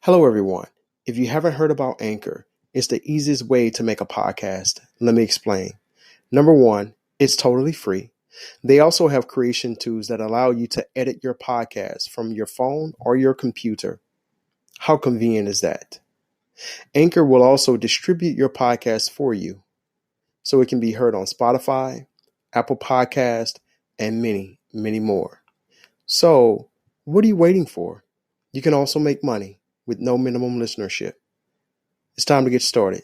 Hello, everyone. If you haven't heard about Anchor, it's the easiest way to make a podcast. Let me explain. Number one, it's totally free. They also have creation tools that allow you to edit your podcast from your phone or your computer. How convenient is that? Anchor will also distribute your podcast for you, so it can be heard on Spotify, Apple Podcast, and many, many more. So, what are you waiting for? You can also make money with no minimum listenership. It's time to get started.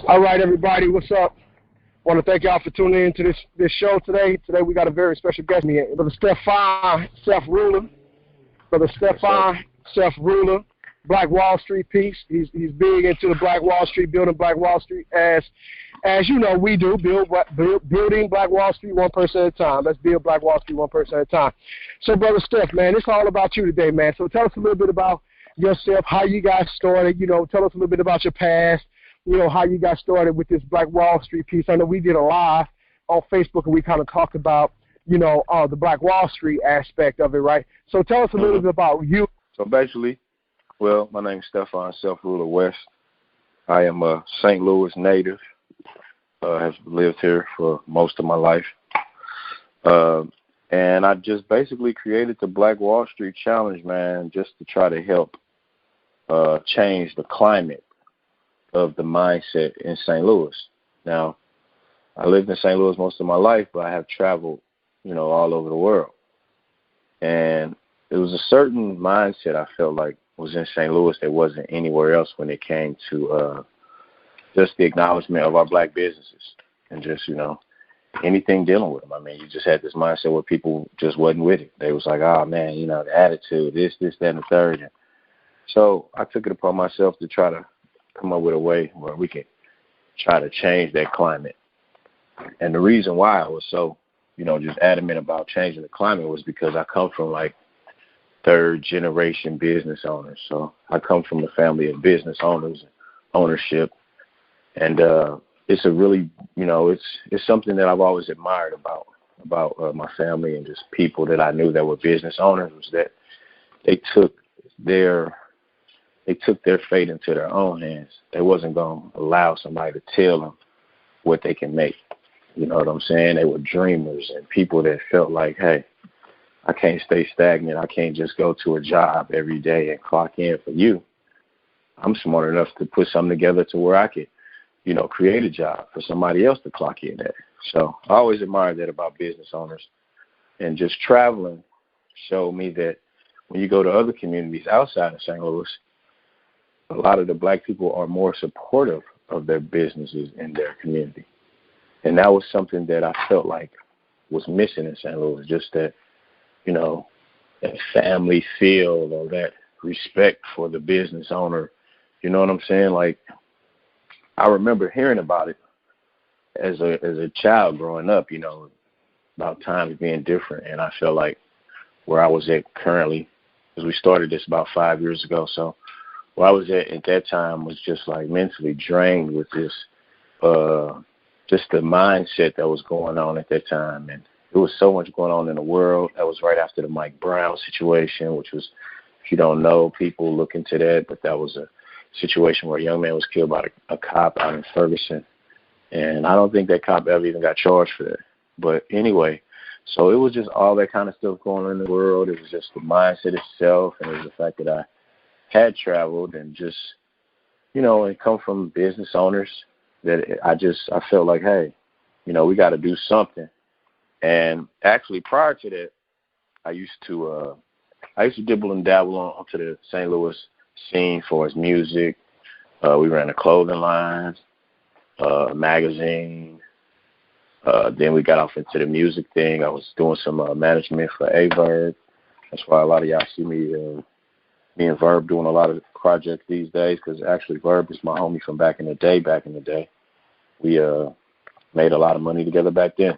All right, everybody, what's up? I want to thank y'all for tuning in to this show today. Today we got a very special guest here, Brother Stefan, Self-Ruler. Brother Stefan, Self-Ruler, Black Wall Street piece. He's big into the Black Wall Street, building Black Wall Street as you know we do, building Black Wall Street one person at a time. Let's build Black Wall Street one person at a time. So, Brother Steph, man, it's all about you today, man. So tell us a little bit about yourself, how you got started. Tell us a little bit about your past. How you got started with this Black Wall Street piece. I know we did a live on Facebook and we kind of talked about, the Black Wall Street aspect of it, right? So tell us a little bit about you. So basically, my name is Stefan, Self-Ruler West. I am a St. Louis native. Have lived here for most of my life. And I just basically created the Black Wall Street Challenge, man, just to try to help change the climate of the mindset in St. Louis. Now, I lived in St. Louis most of my life, but I have traveled, all over the world. And it was a certain mindset I felt like was in St. Louis that wasn't anywhere else when it came to just the acknowledgement of our black businesses and just, anything dealing with them. I mean, you just had this mindset where people just wasn't with it. They was like, oh, man, the attitude, this, that, and the third. And so I took it upon myself to try to come up with a way where we could try to change that climate. And the reason why I was so, just adamant about changing the climate was because I come from like third generation business owners. So I come from a family of business owners, ownership. And it's a really, it's something that I've always admired about my family and just people that I knew that were business owners, was that they took their fate into their own hands. They wasn't going to allow somebody to tell them what they can make. You know what I'm saying? They were dreamers and people that felt like, hey, I can't stay stagnant. I can't just go to a job every day and clock in for you. I'm smart enough to put something together to where I could, create a job for somebody else to clock in at. So I always admired that about business owners. And just traveling showed me that when you go to other communities outside of St. Louis, a lot of the black people are more supportive of their businesses in their community. And that was something that I felt like was missing in St. Louis, just that, that family feel or that respect for the business owner. You know what I'm saying? Like, I remember hearing about it as a child growing up, about times being different. And I felt like where I was at currently, because we started this about 5 years ago, so where I was at that time was just like mentally drained with this, just the mindset that was going on at that time. And there was so much going on in the world. That was right after the Mike Brown situation, which was, if you don't know, people look into that, but that was a situation where a young man was killed by a cop out in Ferguson. And I don't think that cop ever even got charged for that. But anyway, so it was just all that kind of stuff going on in the world. It was just the mindset itself, and it was the fact that I had traveled and just, and come from business owners that I felt like, hey, we got to do something. And actually prior to that, I used to dibble and dabble onto the St. Louis scene for his music. We ran a clothing line, magazine. Then we got off into the music thing. I was doing some management for Verb. That's why a lot of y'all see me and Verb doing a lot of projects these days, because actually Verb is my homie from back in the day. We made a lot of money together back then.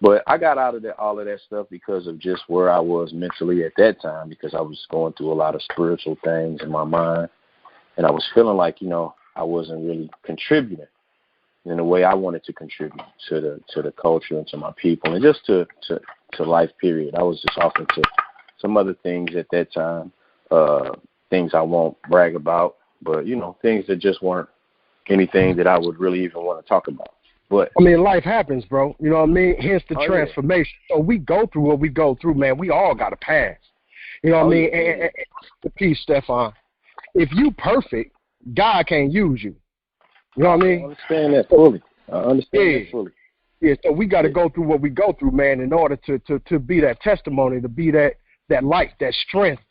But I got out of all of that stuff because of just where I was mentally at that time, because I was going through a lot of spiritual things in my mind. And I was feeling like, I wasn't really contributing. in the way I wanted to contribute to the culture and to my people and just to life, period. I was just off into some other things at that time, things I won't brag about, but, you know, things that just weren't anything that I would really even want to talk about. But I mean, life happens, bro. You know what I mean? Hence the transformation. Yeah. So we go through what we go through, man. We all got a past. You know what I mean? Yeah. And the piece, Stefan. If you perfect, God can't use you. You know what I mean? I understand that fully. That fully. Yeah, so we got to go through what we go through, man, in order to be that testimony, to be that light, that strength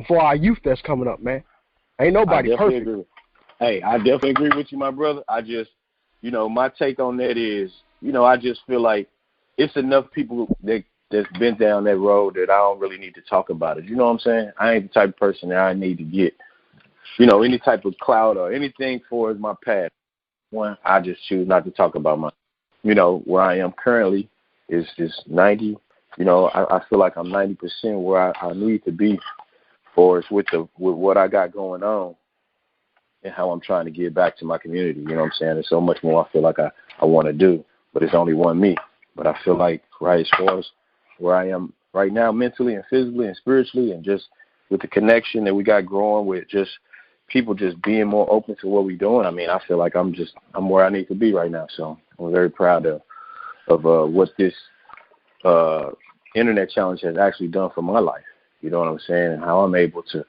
for our youth that's coming up, man. Ain't nobody perfect. I definitely agree with you, my brother. I just, you know, my take on that is, you know, I just feel like it's enough people that's been down that road that I don't really need to talk about it. You know what I'm saying? I ain't the type of person that I need to get, you know, any type of clout or anything for my past. One, I just choose not to talk about my, you know, where I am currently is 90. You know, I feel like I'm 90% where I need to be, or it's with what I got going on and how I'm trying to give back to my community. You know what I'm saying? There's so much more I feel like I want to do, but it's only one me. But I feel like right as far as where I am right now, mentally and physically and spiritually, and just with the connection that we got growing with just people just being more open to what we're doing. I mean, I feel like I'm where I need to be right now. So I'm very proud of what this internet challenge has actually done for my life. You know what I'm saying? And how I'm able to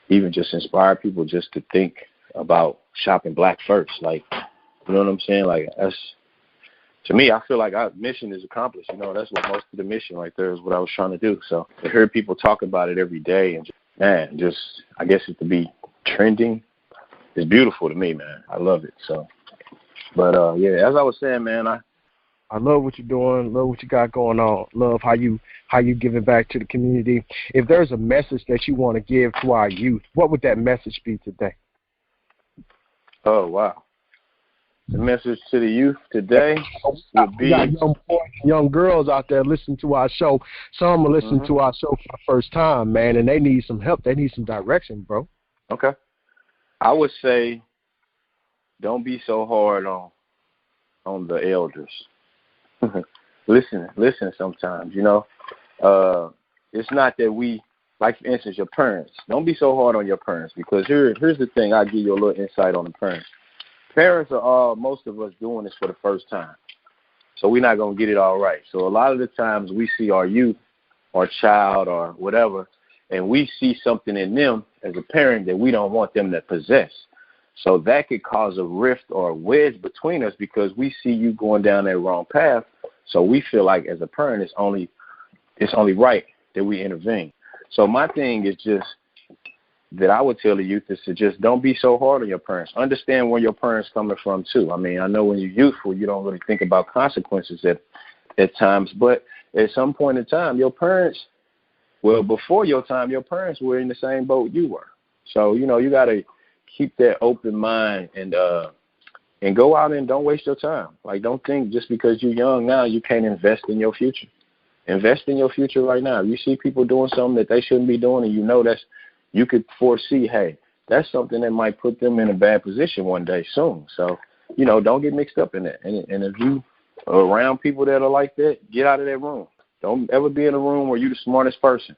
even just inspire people just to think about shopping black first. Like, you know what I'm saying? Like, that's, to me, I feel like our mission is accomplished. You know, that's what most of the mission right there is what I was trying to do. So to hear people talk about it every day and just I guess it to be trending is beautiful to me, man. I love it. So, but yeah, as I was saying, man, I love what you're doing. Love what you got going on. Love how you giving back to the community. If there's a message that you want to give to our youth, what would that message be today? Oh, wow. The message to the youth today would be... We got young boys, young girls out there listening to our show. Some are listening to our show for the first time, man, and they need some help. They need some direction, bro. Okay. I would say don't be so hard on the elders. Listen sometimes, you know. It's not that we, like, for instance, your parents. Don't be so hard on your parents, because here's the thing. I'll give you a little insight on the parents. Parents are most of us doing this for the first time. So we're not going to get it all right. So a lot of the times we see our youth or child or whatever, and we see something in them as a parent that we don't want them to possess. So that could cause a rift or a wedge between us because we see you going down that wrong path. So we feel like as a parent, it's only right that we intervene. So my thing is just that I would tell the youth is to just don't be so hard on your parents. Understand where your parents coming from too. I mean, I know when you're youthful, you don't really think about consequences at times, but at some point in time, your parents, well, before your time, your parents were in the same boat you were. So, you know, you got to keep that open mind and go out and don't waste your time. Like, don't think just because you're young now, you can't invest in your future. Invest in your future right now. If you see people doing something that they shouldn't be doing and you know you could foresee, hey, that's something that might put them in a bad position one day soon. So, you know, don't get mixed up in that. And if you are around people that are like that, get out of that room. Don't ever be in a room where you're the smartest person.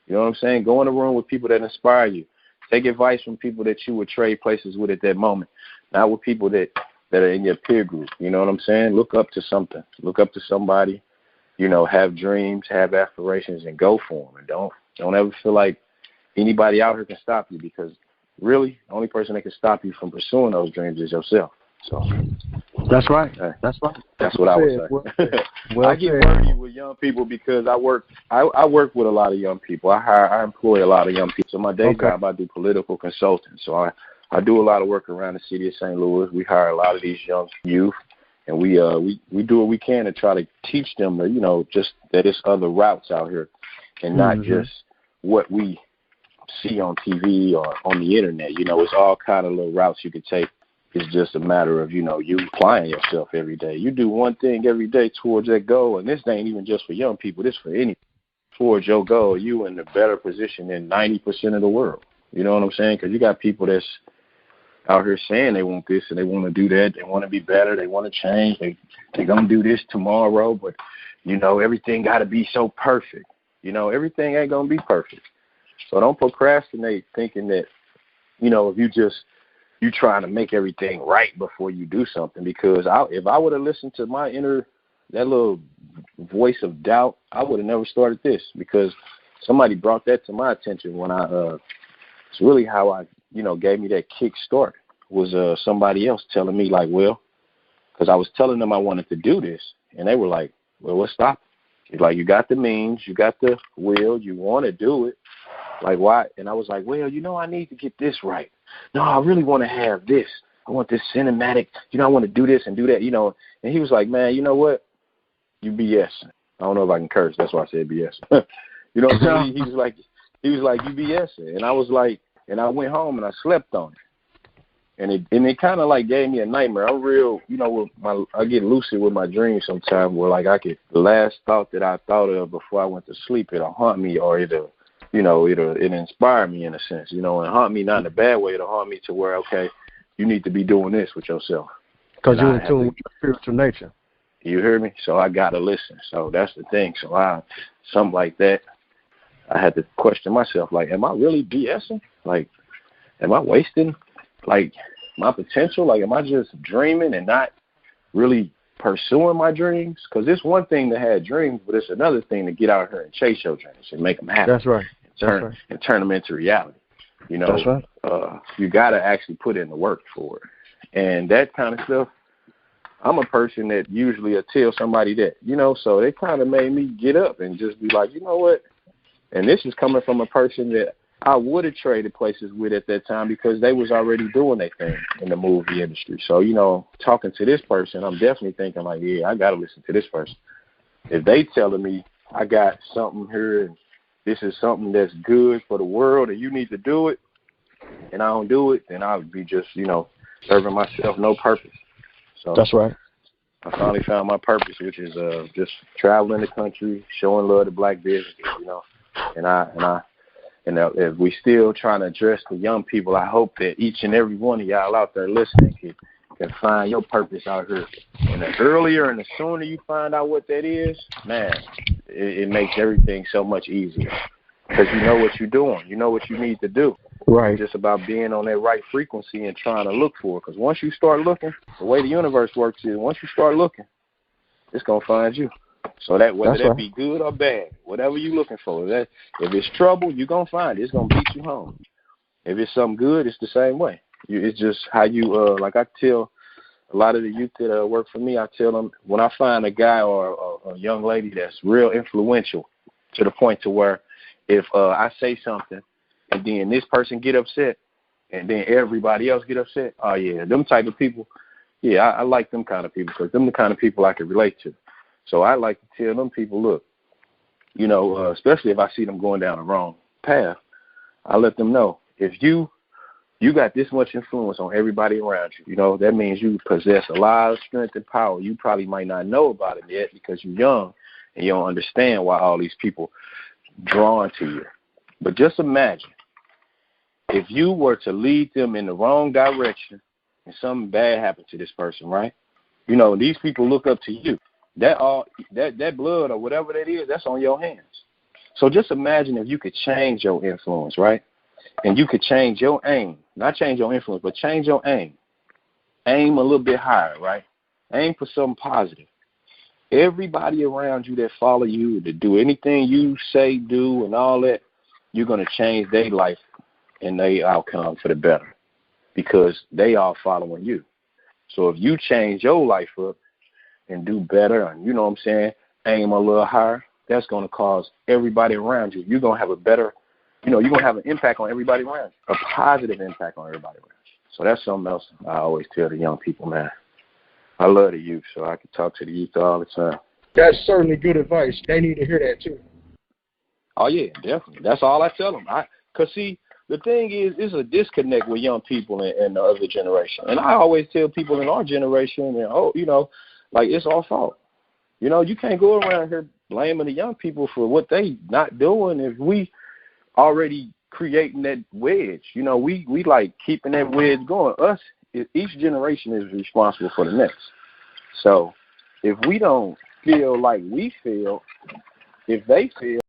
You know what I'm saying? Go in a room with people that inspire you. Take advice from people that you would trade places with at that moment, not with people that are in your peer group. You know what I'm saying? Look up to something. Look up to somebody. You know, have dreams, have aspirations, and go for them. And don't ever feel like anybody out here can stop you, because really the only person that can stop you from pursuing those dreams is yourself. So that's right. That's right. That's what I would say. I get worried with young people because I work with a lot of young people. I employ a lot of young people. So my day job, I do political consulting. So I do a lot of work around the city of St. Louis. We hire a lot of these young youth, and we do what we can to try to teach them that, you know, just that it's other routes out here and not just what we see on TV or on the internet. You know, it's all kind of little routes you could take. It's just a matter of, you know, you applying yourself every day. You do one thing every day towards that goal, and this ain't even just for young people. This for any. Towards your goal, you in a better position than 90% of the world. You know what I'm saying? Because you got people that's out here saying they want this and they want to do that. They want to be better. They want to change. They going to do this tomorrow. But, everything got to be so perfect. Everything ain't going to be perfect. So don't procrastinate thinking that, if you trying to make everything right before you do something. Because if I would have listened to my that little voice of doubt, I would have never started this, because somebody brought that to my attention when it's really how I, gave me that kick start, was somebody else telling me, like, well, because I was telling them I wanted to do this, and they were like, well, what's stopping? It's like, you got the means, you got the will, you want to do it. Like, why? And I was like, well, I need to get this right. No, I really want to have this. I want this cinematic, I want to do this and do that, And he was like, man, you know what? You BS. I don't know if I can curse. That's why I said BS. You know what I'm saying? He was like, you BS. And I was like, and I went home and I slept on it. And it kind of like gave me a nightmare. I'm real, I get lucid with my dreams sometimes, where like the last thought that I thought of before I went to sleep, it'll haunt me, or it'll inspire me in a sense, and haunt me not in a bad way. It'll haunt me to where, okay, you need to be doing this with yourself. Because you're in tune with your spiritual nature. You hear me? So I got to listen. So that's the thing. So something like that, I had to question myself, like, am I really BSing? Like, am I wasting, like, my potential? Like, am I just dreaming and not really pursuing my dreams? Because it's one thing to have dreams, but it's another thing to get out here and chase your dreams and make them happen. That's right. And turn them into reality. That's right. You got to actually put in the work for it. And that kind of stuff, I'm a person that usually will tell somebody that, so it kind of made me get up and just be like, you know what? And this is coming from a person that I would have traded places with at that time, because they was already doing their thing in the movie industry. So, talking to this person, I'm definitely thinking like, yeah, I got to listen to this person. If they telling me I got something here and this is something that's good for the world and you need to do it, and I don't do it, then I would be just, serving myself no purpose. So that's right. I finally found my purpose, which is just traveling the country, showing love to black businesses, and if we still trying to address the young people, I hope that each and every one of y'all out there listening can find your purpose out here. And the earlier and the sooner you find out what that is, man, it makes everything so much easier, because you know what you're doing, you know what you need to do. Right. It's just about being on that right frequency and trying to look for it. Because once you start looking, the way the universe works is once you start looking, it's going to find you. So that whether that be good or bad, whatever you're looking for, if it's trouble, you're going to find it. It's going to beat you home. If it's something good, it's the same way. It's just how you, like I tell a lot of the youth that work for me, I tell them, when I find a guy or a young lady that's real influential to the point to where if I say something, and then this person get upset, and then everybody else get upset. Oh, yeah, them type of people, yeah, I like them kind of people, because them the kind of people I can relate to. So I like to tell them people, look, especially if I see them going down the wrong path, I let them know, if you got this much influence on everybody around you, that means you possess a lot of strength and power. You probably might not know about it yet because you're young and you don't understand why all these people drawn to you. But just imagine, if you were to lead them in the wrong direction and something bad happened to this person, right? These people look up to you. That blood or whatever that is, that's on your hands. So just imagine if you could change your influence, right? And you could change your aim. Not change your influence, but change your aim. Aim a little bit higher, right? Aim for something positive. Everybody around you that follow you, to do anything you say, do, and all that, you're going to change their life and their outcome for the better, because they are following you. So if you change your life up and do better, and aim a little higher, that's going to cause everybody around you. You're going to have a better, you're going to have an impact on everybody around you, a positive impact on everybody around you. So that's something else I always tell the young people, man. I love the youth, so I can talk to the youth all the time. That's certainly good advice. They need to hear that too. Oh, yeah, definitely. That's all I tell them. Because, see, the thing is, it's a disconnect with young people and the other generation. And I always tell people in our generation, like, it's our fault. You can't go around here blaming the young people for what they not doing if we already creating that wedge. You know, we like keeping that wedge going. Each generation is responsible for the next. So if we don't feel like we feel, if they feel,